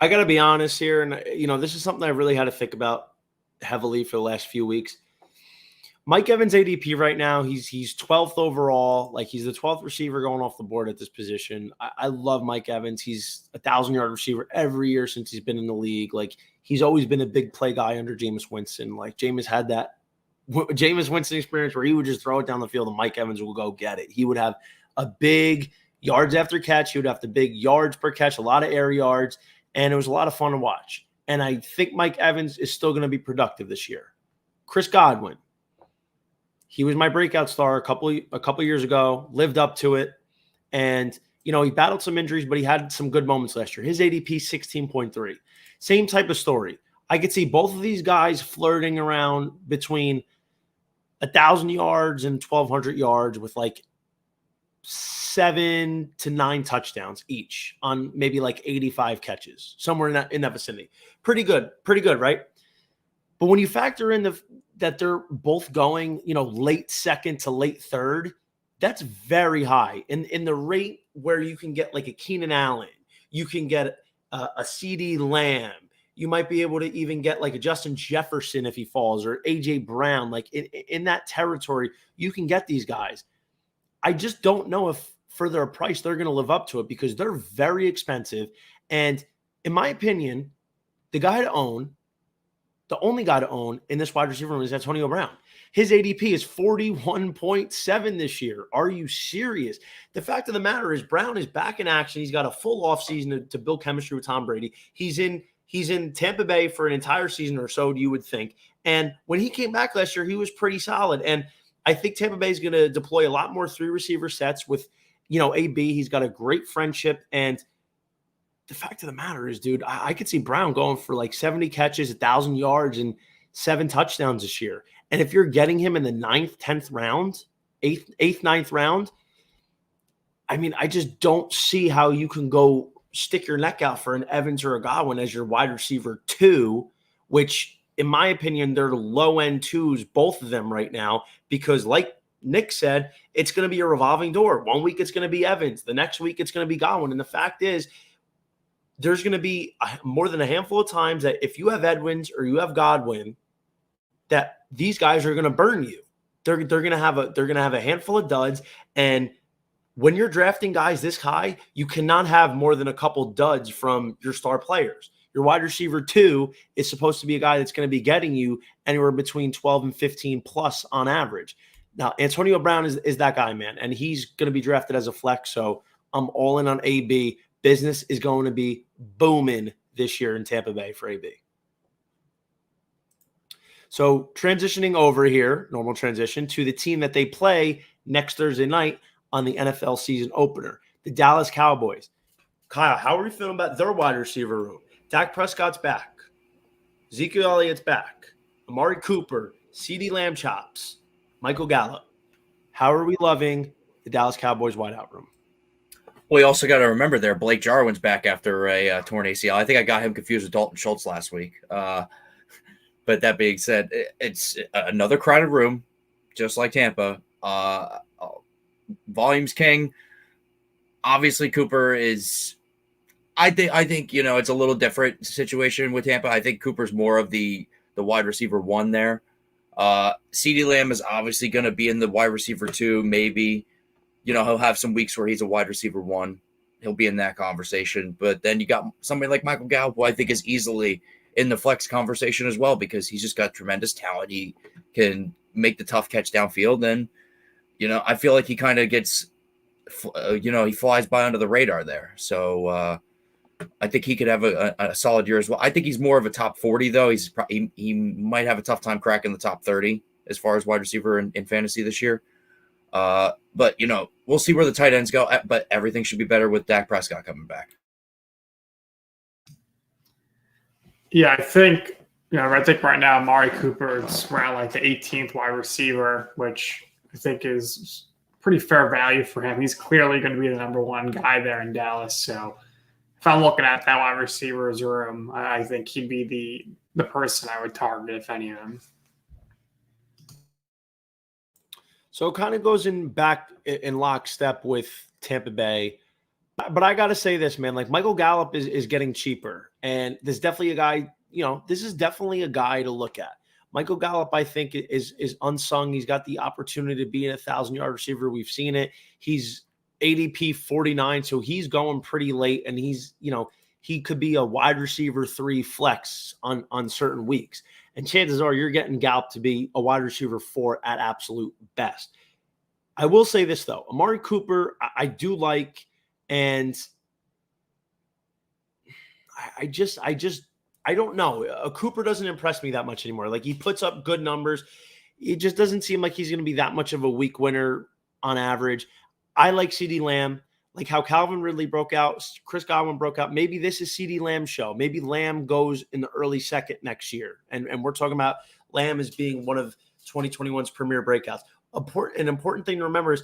I got to be honest here. And, this is something I really had to think about heavily for the last few weeks. Mike Evans ADP right now, he's 12th overall. He's the 12th receiver going off the board at this position. I love Mike Evans. He's a 1,000-yard receiver every year since he's been in the league. He's always been a big play guy under Jameis Winston. Jameis had that Jameis Winston experience where he would just throw it down the field and Mike Evans will go get it. He would have a big yards after catch. He would have the big yards per catch, a lot of air yards, and it was a lot of fun to watch. And I think Mike Evans is still going to be productive this year. Chris Godwin. He was my breakout star a couple years ago, lived up to it. And, he battled some injuries, but he had some good moments last year. His ADP 16.3. Same type of story. I could see both of these guys flirting around between 1,000 yards and 1,200 yards with 7 to 9 touchdowns each on maybe 85 catches, somewhere in that vicinity. Pretty good, right? But when you factor in that they're both going, late second to late third, that's very high. In the rate where you can get a Keenan Allen, you can get a CeeDee Lamb, you might be able to even get a Justin Jefferson if he falls, or AJ Brown. In that territory, you can get these guys. I just don't know if for their price they're going to live up to it because they're very expensive. And in my opinion, the only guy to own in this wide receiver room is Antonio Brown. His ADP is 41.7 this year. Are you serious? The fact of the matter is Brown is back in action. He's got a full offseason to build chemistry with Tom Brady. He's in Tampa Bay for an entire season or so, you would think. And when he came back last year, he was pretty solid. And I think Tampa Bay is going to deploy a lot more 3 receiver sets with, AB. He's got a great friendship. And the fact of the matter is, dude, I could see Brown going for like 70 catches, 1,000 yards, and 7 touchdowns this year. And if you're getting him in the 9th, 10th round, 8th, 9th round, I mean, I just don't see how you can go stick your neck out for an Evans or a Godwin as your wide receiver 2, which, in my opinion, they're low-end 2s, both of them right now, because like Nick said, it's going to be a revolving door. One week it's going to be Evans. The next week it's going to be Godwin. And the fact is, there's going to be more than a handful of times that if you have Edwins or you have Godwin, that these guys are going to burn you. They're going to have a handful of duds. And when you're drafting guys this high, you cannot have more than a couple duds from your star players. Your wide receiver 2 is supposed to be a guy that's going to be getting you anywhere between 12 and 15 plus on average. Now, Antonio Brown is that guy, man, and he's going to be drafted as a flex. So I'm all in on AB. Business is going to be booming this year in Tampa Bay for AB. So transitioning over here, normal transition, to the team that they play next Thursday night on the NFL season opener, the Dallas Cowboys. Kyle, how are you feeling about their wide receiver room? Dak Prescott's back. Ezekiel Elliott's back. Amari Cooper, CeeDee Lamb chops, Michael Gallup. How are we loving the Dallas Cowboys wideout room? Well, you also got to remember there, Blake Jarwin's back after a torn ACL. I think I got him confused with Dalton Schultz last week. But that being said, it's another crowded room, just like Tampa. Volume's king. Obviously, Cooper is. I think it's a little different situation with Tampa. I think Cooper's more of the wide receiver 1 there. CeeDee Lamb is obviously going to be in the wide receiver 2, maybe. He'll have some weeks where he's a wide receiver 1. He'll be in that conversation. But then you got somebody like Michael Gallup, who I think is easily in the flex conversation as well, because he's just got tremendous talent. He can make the tough catch downfield. And, I feel like he kind of gets, he flies by under the radar there. So I think he could have a solid year as well. I think he's more of a top 40, though. He might have a tough time cracking the top 30 as far as wide receiver in fantasy this year. But, we'll see where the tight ends go, but everything should be better with Dak Prescott coming back. Yeah, I think right now, Amari Cooper is around like the 18th wide receiver, which I think is pretty fair value for him. He's clearly going to be the number 1 guy there in Dallas. So if I'm looking at that wide receivers room, I think he'd be the person I would target, if any of them. So it kind of goes back in lockstep with Tampa Bay. But I got to say this, man, like Michael Gallup is getting cheaper. And there's definitely a guy, this is definitely a guy to look at. Michael Gallup, I think, is unsung. He's got the opportunity to be an 1,000-yard receiver. We've seen it. He's ADP 49, so he's going pretty late. And he's, he could be a wide receiver 3 flex on certain weeks. And chances are you're getting Gallup to be a wide receiver 4 at absolute best. I will say this, though. Amari Cooper, I do like, and I don't know. Cooper doesn't impress me that much anymore. Like, he puts up good numbers. It just doesn't seem like he's going to be that much of a week winner on average. I like CeeDee Lamb. Like how Calvin Ridley broke out, Chris Godwin broke out. Maybe this is CeeDee Lamb's show. Maybe Lamb goes in the early second next year. And we're talking about Lamb as being one of 2021's premier breakouts. An important thing to remember is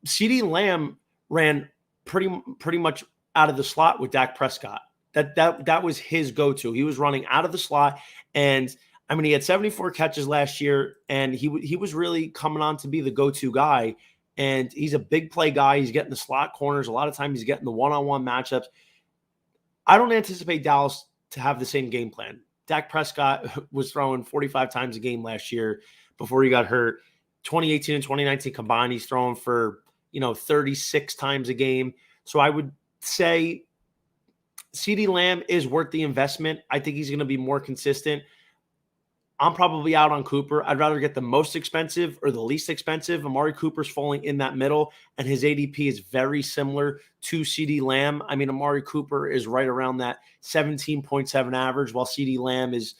CeeDee Lamb ran pretty much out of the slot with Dak Prescott. That was his go-to. He was running out of the slot. And I mean, he had 74 catches last year, and he was really coming on to be the go-to guy. And he's a big play guy. He's getting the slot corners. A lot of times he's getting the one-on-one matchups. I don't anticipate Dallas to have the same game plan. Dak Prescott was throwing 45 times a game last year before he got hurt. 2018 and 2019 combined, he's throwing for, 36 times a game. So I would say CeeDee Lamb is worth the investment. I think he's going to be more consistent. I'm probably out on Cooper. I'd rather get the most expensive or the least expensive. Amari Cooper's falling in that middle, and his ADP is very similar to CeeDee Lamb. I mean, Amari Cooper is right around that 17.7 average, while CeeDee Lamb is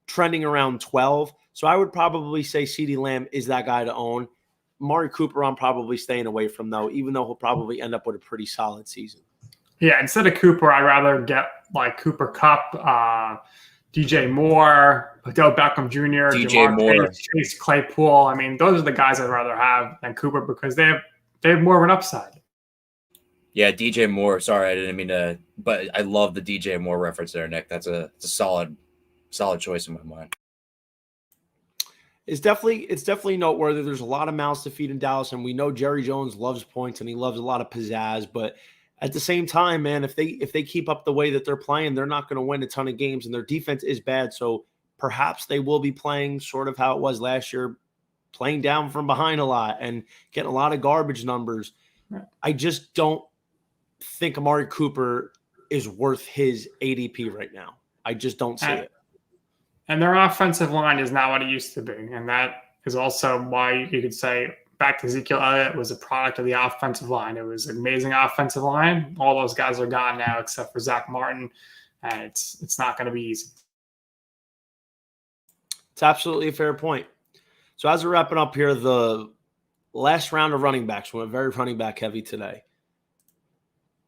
trending around 12. So I would probably say CeeDee Lamb is that guy to own. Amari Cooper, I'm probably staying away from, though, even though he'll probably end up with a pretty solid season. Yeah, instead of Cooper, I'd rather get like Cooper Kupp, DJ Moore, Odell Beckham Jr., DJ Moore, Chase Claypool. I mean, those are the guys I'd rather have than Cooper because they have more of an upside. Yeah, DJ Moore. Sorry, I didn't mean to, but I love the DJ Moore reference there, Nick. That's a solid choice in my mind. It's definitely noteworthy. There's a lot of mouths to feed in Dallas, and we know Jerry Jones loves points and he loves a lot of pizzazz, but at the same time, man, if they keep up the way that they're playing, they're not going to win a ton of games, and their defense is bad. So perhaps they will be playing sort of how it was last year, playing down from behind a lot and getting a lot of garbage numbers. I just don't think Amari Cooper is worth his ADP right now. I just don't see it. And their offensive line is not what it used to be, and that is also why you could say back to Ezekiel Elliott was a product of the offensive line. It was an amazing offensive line. All those guys are gone now except for Zach Martin, and it's not going to be easy. It's absolutely a fair point. So as we're wrapping up here, the last round of running backs, we went very running back heavy today.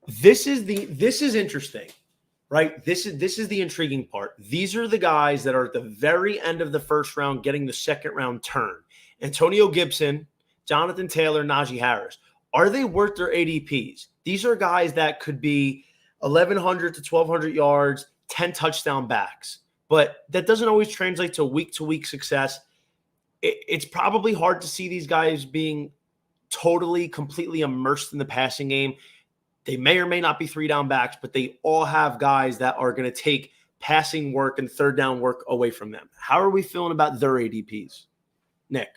This is interesting, right? This is the intriguing part. These are the guys that are at the very end of the first round getting the second round turn. Antonio Gibson, Jonathan Taylor, Najee Harris. Are they worth their ADPs? These are guys that could be 1,100 to 1,200 yards, 10 touchdown backs. But that doesn't always translate to week success. It's probably hard to see these guys being completely immersed in the passing game. They may or may not be 3-down backs, but they all have guys that are going to take passing work and third down work away from them. How are we feeling about their ADPs? Nick?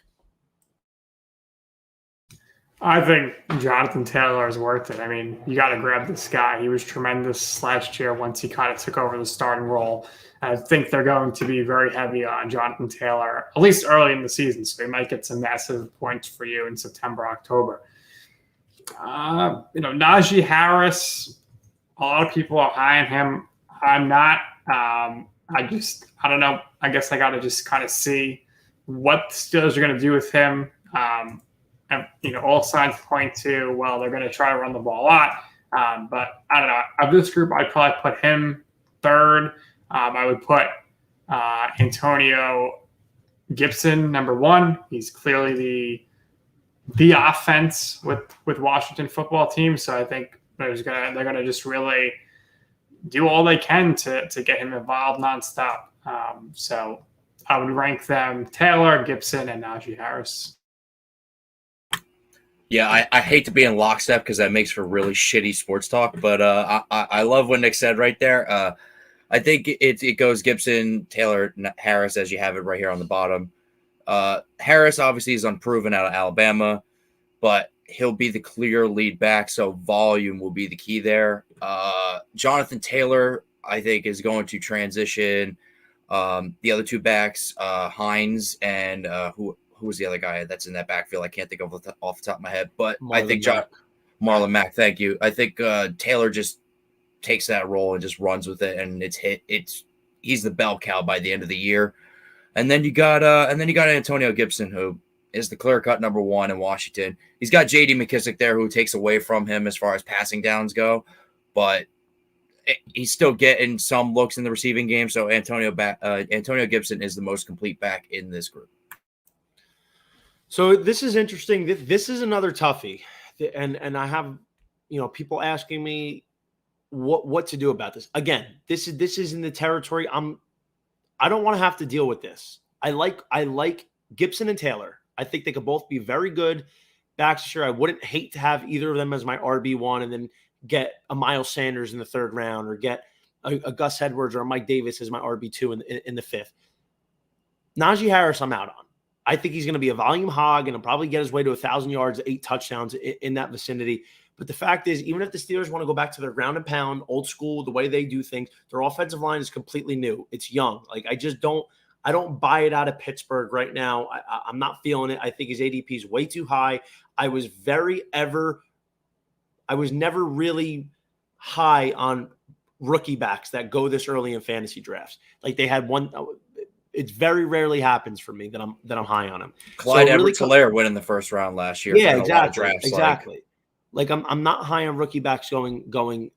I think Jonathan Taylor is worth it. I mean, you got to grab this guy. He was tremendous last year once he kind of took over the starting role. I think they're going to be very heavy on Jonathan Taylor, at least early in the season. So he might get some massive points for you in September, October. Najee Harris, a lot of people are high on him. I'm not. I don't know. I guess I got to just kind of see what the Steelers are going to do with him. And, all signs point to, well, they're going to try to run the ball a lot. But I don't know. Of this group, I'd probably put him third. I would put Antonio Gibson number one. He's clearly the offense with Washington football team. So I think they're gonna just really do all they can to get him involved nonstop. So I would rank them Taylor, Gibson, and Najee Harris. Yeah, I hate to be in lockstep because that makes for really shitty sports talk, but I love what Nick said right there. I think it goes Gibson, Taylor, Harris as you have it right here on the bottom. Harris obviously is unproven out of Alabama, but he'll be the clear lead back, so volume will be the key there. Jonathan Taylor, I think, is going to transition. The other two backs, Hines and who was the other guy that's in that backfield? I can't think of off the top of my head, but I think Marlon Mack. Thank you. I think Taylor just takes that role and just runs with it, and he's the bell cow by the end of the year. And then you got Antonio Gibson, who is the clear-cut number one in Washington. He's got J.D. McKissick there, who takes away from him as far as passing downs go, but he's still getting some looks in the receiving game. So Antonio Gibson is the most complete back in this group. So this is interesting. This is another toughie, and I have people asking me what to do about this. Again, this is in the territory. I don't want to have to deal with this. I like Gibson and Taylor. I think they could both be very good backs. Sure, I wouldn't hate to have either of them as my RB1 and then get a Miles Sanders in the third round or get a Gus Edwards or a Mike Davis as my RB2 in the fifth. Najee Harris, I'm out on. I think he's going to be a volume hog and he'll probably get his way to 1,000 yards, 8 touchdowns in that vicinity. But the fact is, even if the Steelers want to go back to their ground and pound, old school, the way they do things, their offensive line is completely new. It's young. Like, I don't buy it out of Pittsburgh right now. I'm not feeling it. I think his ADP is way too high. I was never really high on rookie backs that go this early in fantasy drafts. Like, they had one. It very rarely happens for me that I'm high on him. Clyde Edwards-Helaire winning the first round last year. Yeah, exactly. Like I'm not high on rookie backs going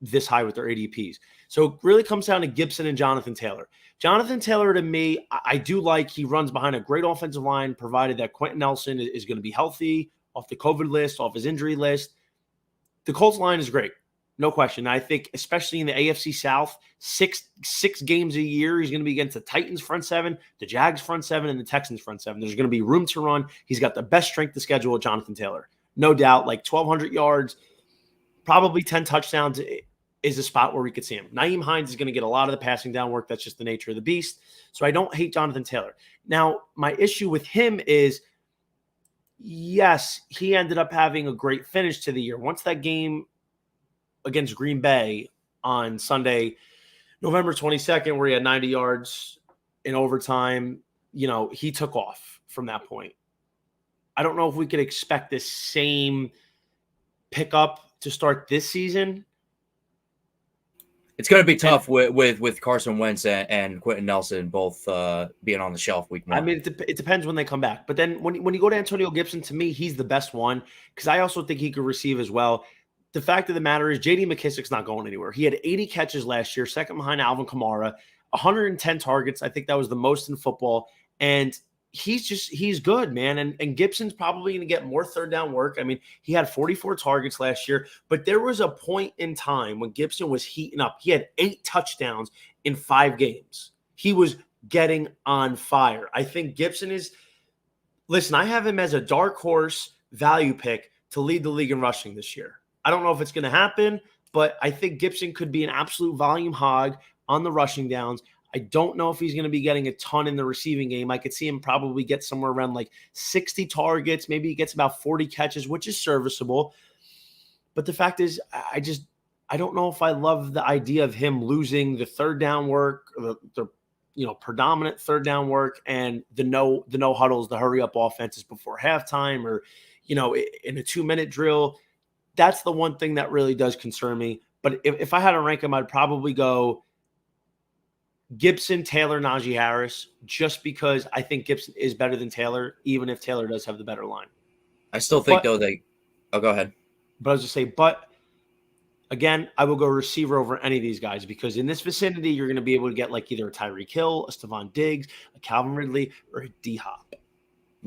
this high with their ADPs. So it really comes down to Gibson and Jonathan Taylor. Jonathan Taylor, to me, I do like. He runs behind a great offensive line, provided that Quentin Nelson is going to be healthy, off the COVID list, off his injury list. The Colts line is great. No question. I think, especially in the AFC South, six games a year, he's going to be against the Titans front seven, the Jags front seven, and the Texans front seven. There's going to be room to run. He's got the best strength to schedule with Jonathan Taylor. No doubt, like 1,200 yards, probably 10 touchdowns is a spot where we could see him. Nyheim Hines is going to get a lot of the passing down work. That's just the nature of the beast. So I don't hate Jonathan Taylor. Now, my issue with him is, yes, he ended up having a great finish to the year. Once that game against Green Bay on Sunday, November 22nd, where he had 90 yards in overtime, he took off from that point. I don't know if we could expect the same pickup to start this season. It's going to be tough with Carson Wentz and Quentin Nelson both being on the shelf week 1. I mean, it depends when they come back. But then when you go to Antonio Gibson, to me, he's the best one because I also think he could receive as well. The fact of the matter is J.D. McKissick's not going anywhere. He had 80 catches last year, second behind Alvin Kamara, 110 targets. I think that was the most in football. And he's good, man. And Gibson's probably going to get more third down work. I mean, he had 44 targets last year, but there was a point in time when Gibson was heating up. He had 8 touchdowns in 5 games. He was getting on fire. I think Gibson listen, I have him as a dark horse value pick to lead the league in rushing this year. I don't know if it's going to happen, but I think Gibson could be an absolute volume hog on the rushing downs. I don't know if he's going to be getting a ton in the receiving game. I could see him probably get somewhere around like 60 targets. Maybe he gets about 40 catches, which is serviceable. But the fact is, I don't know if I love the idea of him losing the third down work, the predominant third down work, and the no huddles, the hurry up offenses before halftime, or in a 2-minute drill. That's the one thing that really does concern me. But if I had to rank him, I'd probably go Gibson, Taylor, Najee Harris, just because I think Gibson is better than Taylor, even if Taylor does have the better line. I still think, go ahead. But I was just saying, again, I will go receiver over any of these guys because in this vicinity, you're going to be able to get like either a Tyreek Hill, a Stephon Diggs, a Calvin Ridley, or a D-Hop.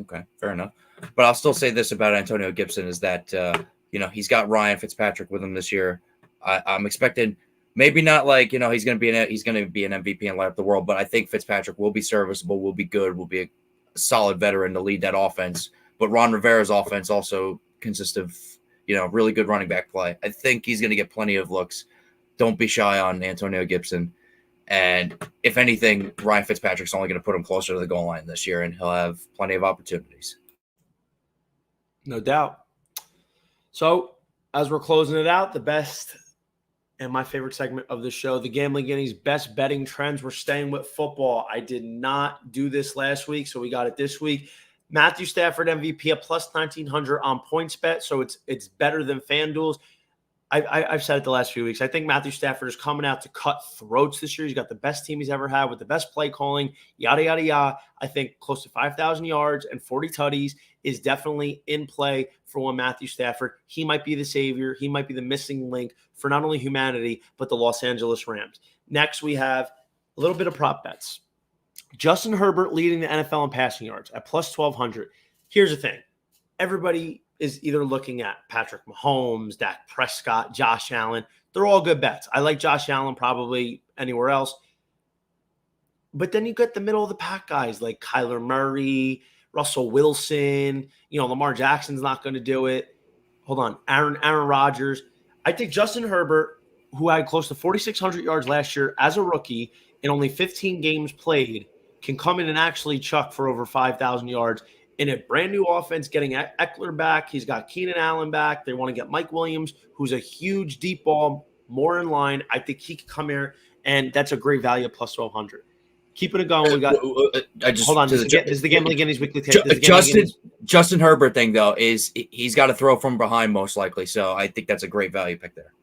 Okay, fair enough. But I'll still say this about Antonio Gibson is that, he's got Ryan Fitzpatrick with him this year. I'm expecting maybe not like, he's going to be an MVP and light up the world, but I think Fitzpatrick will be serviceable, will be good, will be a solid veteran to lead that offense. But Ron Rivera's offense also consists of, really good running back play. I think he's going to get plenty of looks. Don't be shy on Antonio Gibson. And if anything, Ryan Fitzpatrick's only going to put him closer to the goal line this year, and he'll have plenty of opportunities. No doubt. So as we're closing it out, the best and my favorite segment of the show, the Gambling Guineas best betting trends. We're staying with football. I did not do this last week, so we got it this week. Matthew Stafford MVP at plus 1,900 on PointsBet, so it's better than FanDuel's. I've said it the last few weeks. I think Matthew Stafford is coming out to cut throats this year. He's got the best team he's ever had with the best play calling, yada, yada, yada. I think close to 5,000 yards and 40 tutties is definitely in play for one Matthew Stafford. He might be the savior. He might be the missing link for not only humanity, but the Los Angeles Rams. Next, we have a little bit of prop bets. Justin Herbert leading the NFL in passing yards at plus 1,200. Here's the thing. Everybody is either looking at Patrick Mahomes, Dak Prescott, Josh Allen. They're all good bets. I like Josh Allen probably anywhere else. But then you get the middle of the pack guys like Kyler Murray, Russell Wilson. Lamar Jackson's not going to do it. Hold on. Aaron Rodgers. I think Justin Herbert, who had close to 4,600 yards last year as a rookie in only 15 games played, can come in and actually chuck for over 5,000 yards in a brand new offense, getting Eckler back. He's got Keenan Allen back. They want to get Mike Williams, who's a huge deep ball, more in line. I think he could come here, and that's a great value at plus 1,200. Keeping it going, we got. Hold on. This is the Gambling Guineas weekly take. Justin Herbert thing though is he's got to throw from behind most likely. So I think that's a great value pick there.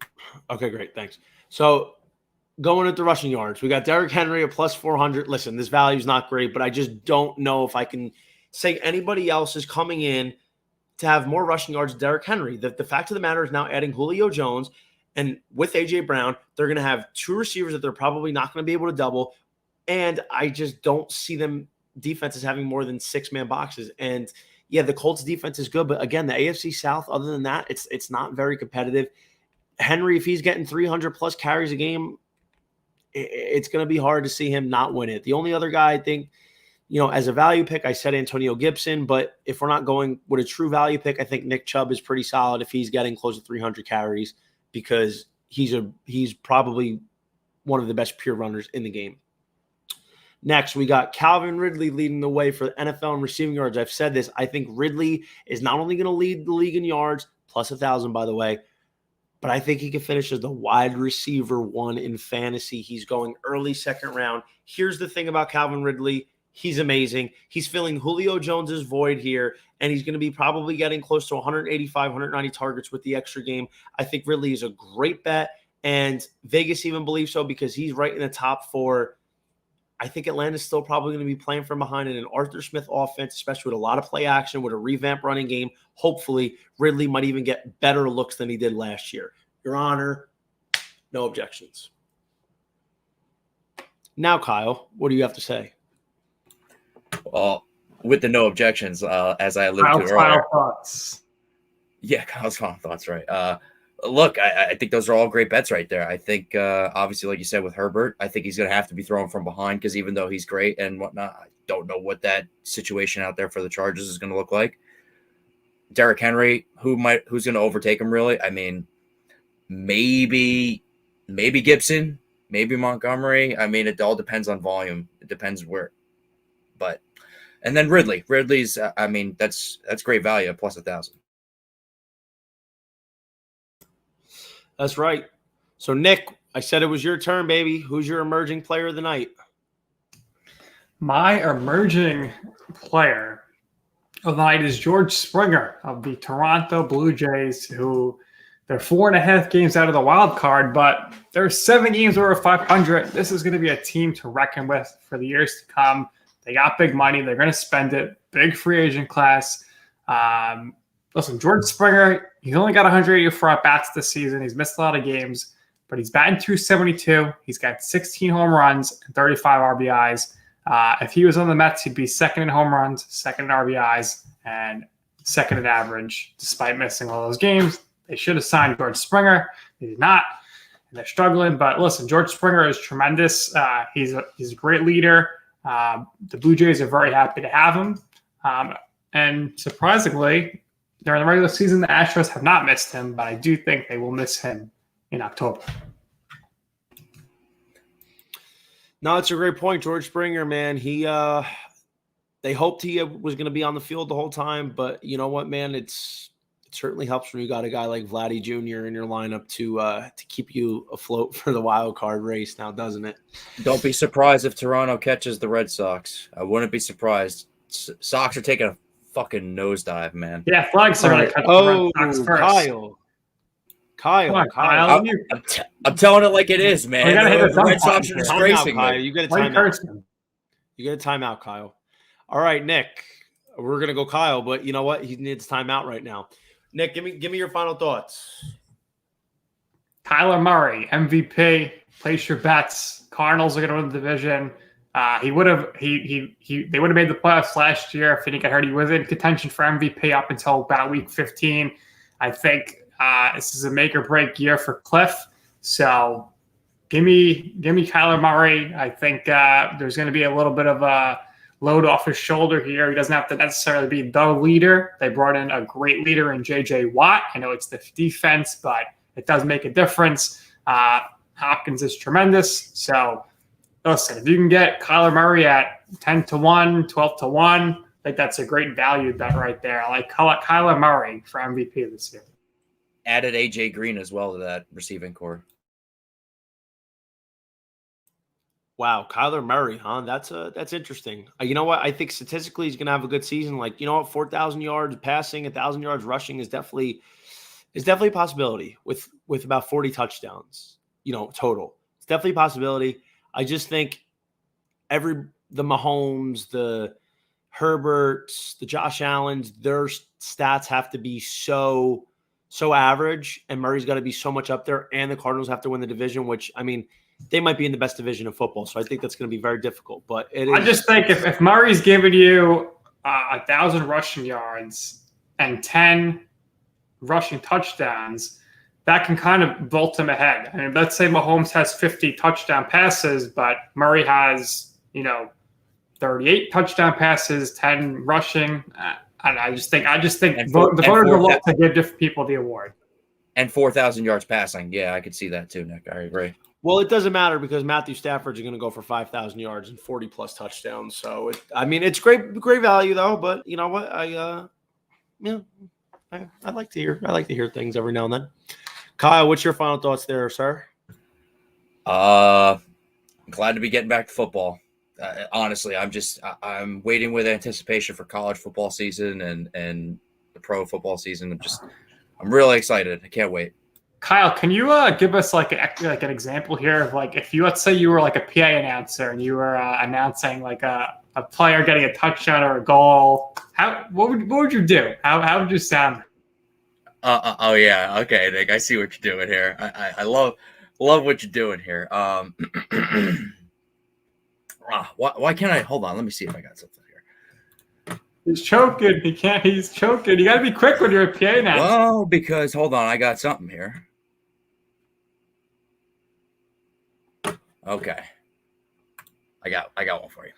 Okay, great, thanks. So going at the rushing yards, we got Derrick Henry at plus 400. Listen, this value is not great, but I just don't know if I can say anybody else is coming in to have more rushing yards than Derrick Henry. The fact of the matter is now adding Julio Jones, and with A.J. Brown, they're going to have two receivers that they're probably not going to be able to double. And I just don't see them defenses having more than 6-man boxes. And yeah, the Colts defense is good, but again, the AFC South, other than that, it's not very competitive. Henry, if he's getting 300 plus carries a game, it's going to be hard to see him not win it. The only other guy I think, as a value pick, I said Antonio Gibson, but if we're not going with a true value pick, I think Nick Chubb is pretty solid if he's getting close to 300 carries because he's probably one of the best pure runners in the game. Next, we got Calvin Ridley leading the way for the NFL in receiving yards. I've said this. I think Ridley is not only going to lead the league in yards, plus 1,000, by the way, but I think he can finish as the wide receiver 1 in fantasy. He's going early second round. Here's the thing about Calvin Ridley. He's amazing. He's filling Julio Jones's void here, and he's going to be probably getting close to 185, 190 targets with the extra game. I think Ridley is a great bet, and Vegas even believes so because he's right in the top 4. I think Atlanta's still probably going to be playing from behind in an Arthur Smith offense, especially with a lot of play action, with a revamped running game. Hopefully, Ridley might even get better looks than he did last year. Your Honor, no objections. Now, Kyle, what do you have to say? Well, with the no objections, as I alluded to earlier. Thoughts. Yeah, Kyle's final thoughts, right. Look, I think those are all great bets right there. I think, obviously, like you said, with Herbert, I think he's going to have to be thrown from behind because even though he's great and whatnot, I don't know what that situation out there for the Chargers is going to look like. Derrick Henry, who's going to overtake him, really? I mean, maybe Gibson, maybe Montgomery. I mean, it all depends on volume. It depends where. But and then Ridley's, I mean, that's great value at plus 1,000. That's right. So, Nick, I said it was your turn, baby. Who's your emerging player of the night? My emerging player of the night is George Springer of the Toronto Blue Jays, who they're 4.5 games out of the wild card, but they're 7 games over 500. This is going to be a team to reckon with for the years to come. They got big money. They're going to spend it. Big free agent class. Listen, George Springer, he's only got 184 at-bats this season. He's missed a lot of games, but he's batting .272. He's got 16 home runs and 35 RBIs. If he was on the Mets, he'd be second in home runs, second in RBIs, and second in average, despite missing all those games. They should have signed George Springer. They did not, and they're struggling. But listen, George Springer is tremendous. He's a great leader. The Blue Jays are very happy to have him. And surprisingly, during the regular season, the Astros have not missed him, but I do think they will miss him in October. No, it's a great point. George Springer, man, they hoped he was going to be on the field the whole time, but you know what, man, it certainly helps when you got a guy like Vladdy Jr. in your lineup to keep you afloat for the wild card race now, doesn't it? Don't be surprised if Toronto catches the Red Sox. I wouldn't be surprised. Sox are taking a fucking nosedive, man. Yeah, flags are going to cut the Red Sox first. Kyle. I'm telling it like it is, man. The Red Sox are disgracing. You get a timeout. You get a timeout, Kyle. All right, Nick. We're gonna go Kyle, but you know what? He needs timeout right now. Nick, give me your final thoughts. Kyler Murray, MVP. Place your bets. Cardinals are going to win the division. They would have made the playoffs last year if he didn't get hurt. He was in contention for MVP up until about week 15. I think this is a make or break year for Cliff. So give me Kyler Murray. I think there's going to be a little bit of a load off his shoulder here. He doesn't have to necessarily be the leader. They brought in a great leader in J.J. Watt. I know it's the defense, but it does make a difference. Hopkins is tremendous. So listen, if you can get Kyler Murray at 10-1, 12-1, I think that's a great value bet right there. I like Kyler Murray for MVP this year. Added AJ Green as well to that receiving core. Wow, Kyler Murray, huh? That's interesting. You know what? I think statistically he's going to have a good season. Like, you know what? 4,000 yards passing, 1,000 yards rushing is definitely a possibility with about 40 touchdowns, total. It's definitely a possibility. I just think the Mahomes, the Herberts, the Josh Allens, their stats have to be so average, and Murray's got to be so much up there, and the Cardinals have to win the division, which, I mean, they might be in the best division of football, so I think that's going to be very difficult. But I just think if Murray's giving you 1,000 rushing yards and 10 rushing touchdowns, that can kind of bolt him ahead. I mean, let's say Mahomes has 50 touchdown passes, but Murray has, 38 touchdown passes, 10 rushing. I just think the voters will love to give different people the award. And 4,000 yards passing. Yeah, I could see that too, Nick. I agree. Well, it doesn't matter because Matthew Stafford's going to go for 5,000 yards and 40-plus touchdowns. So, it's great value though. But you know what? I like to hear things every now and then. Kyle, what's your final thoughts there, sir? I'm glad to be getting back to football. Honestly, I'm waiting with anticipation for college football season and the pro football season. I'm really excited. I can't wait. Kyle, can you give us like an example here of like if let's say you were like a PA announcer and you were announcing like a player getting a touchdown or a goal? What would you do? How would you sound? Oh yeah, okay, Nick. I see what you're doing here. I love what you're doing here. Why can't I? Hold on, let me see if I got something here. He's choking. He's choking. You got to be quick when you're a PA announcer. Well, because hold on, I got something here. Okay. I got one for you.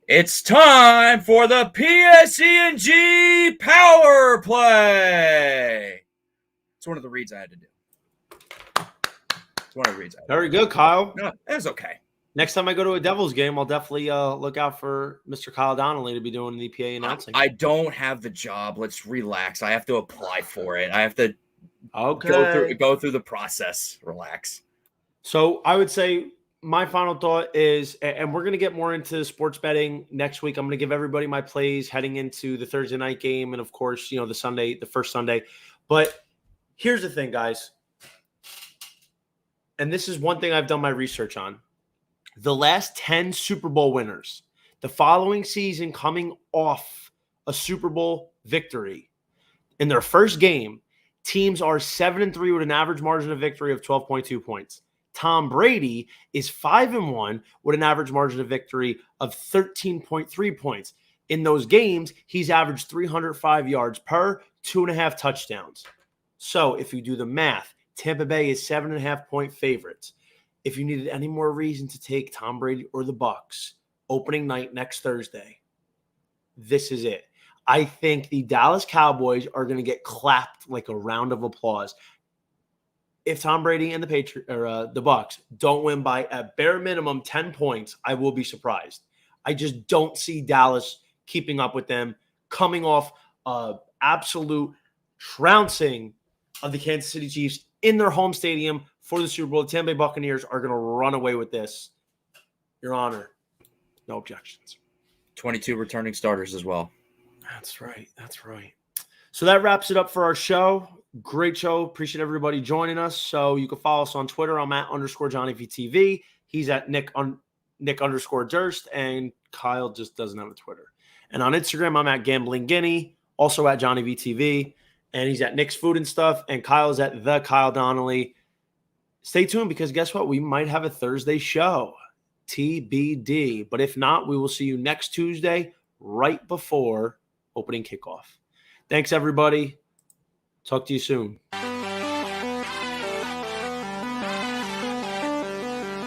It's time for the PSE&G Power Play. It's one of the reads I had to do. Very good, Kyle. No, that's okay. Next time I go to a Devils game, I'll definitely look out for Mr. Kyle Donnelly to be doing the PA announcing. I don't have the job. Let's relax. I have to apply for it. I have to go through the process. Relax. So I would say my final thought is, and we're going to get more into sports betting next week. I'm going to give everybody my plays heading into the Thursday night game. And of course, the first Sunday. But here's the thing, guys. And this is one thing I've done my research on. The last 10 Super Bowl winners, the following season coming off a Super Bowl victory, in their first game, teams are 7-3 with an average margin of victory of 12.2 points. Tom Brady is 5-1 with an average margin of victory of 13.3 points. In those games, he's averaged 305 yards per, 2.5 touchdowns. So if you do the math, Tampa Bay is 7.5-point favorites. If you needed any more reason to take Tom Brady or the Bucs, opening night next Thursday, this is it. I think the Dallas Cowboys are going to get clapped like a round of applause. If Tom Brady and the Bucs don't win by a bare minimum 10 points, I will be surprised. I just don't see Dallas keeping up with them, coming off absolute trouncing of the Kansas City Chiefs in their home stadium for the Super Bowl. The Tampa Bay Buccaneers are going to run away with this. Your Honor, no objections. 22 returning starters as well. That's right. So that wraps it up for our show. Great show. Appreciate everybody joining us. So you can follow us on Twitter. I'm at @JohnnyVTV. He's at Nick_Durst. And Kyle just doesn't have a Twitter. And on Instagram, I'm at Gambling Guinea. Also at JohnnyVTV. And he's at Nick's Food and Stuff. And Kyle's at the Kyle Donnelly. Stay tuned because guess what? We might have a Thursday show. TBD. But if not, we will see you next Tuesday right before opening kickoff. Thanks, everybody. Talk to you soon.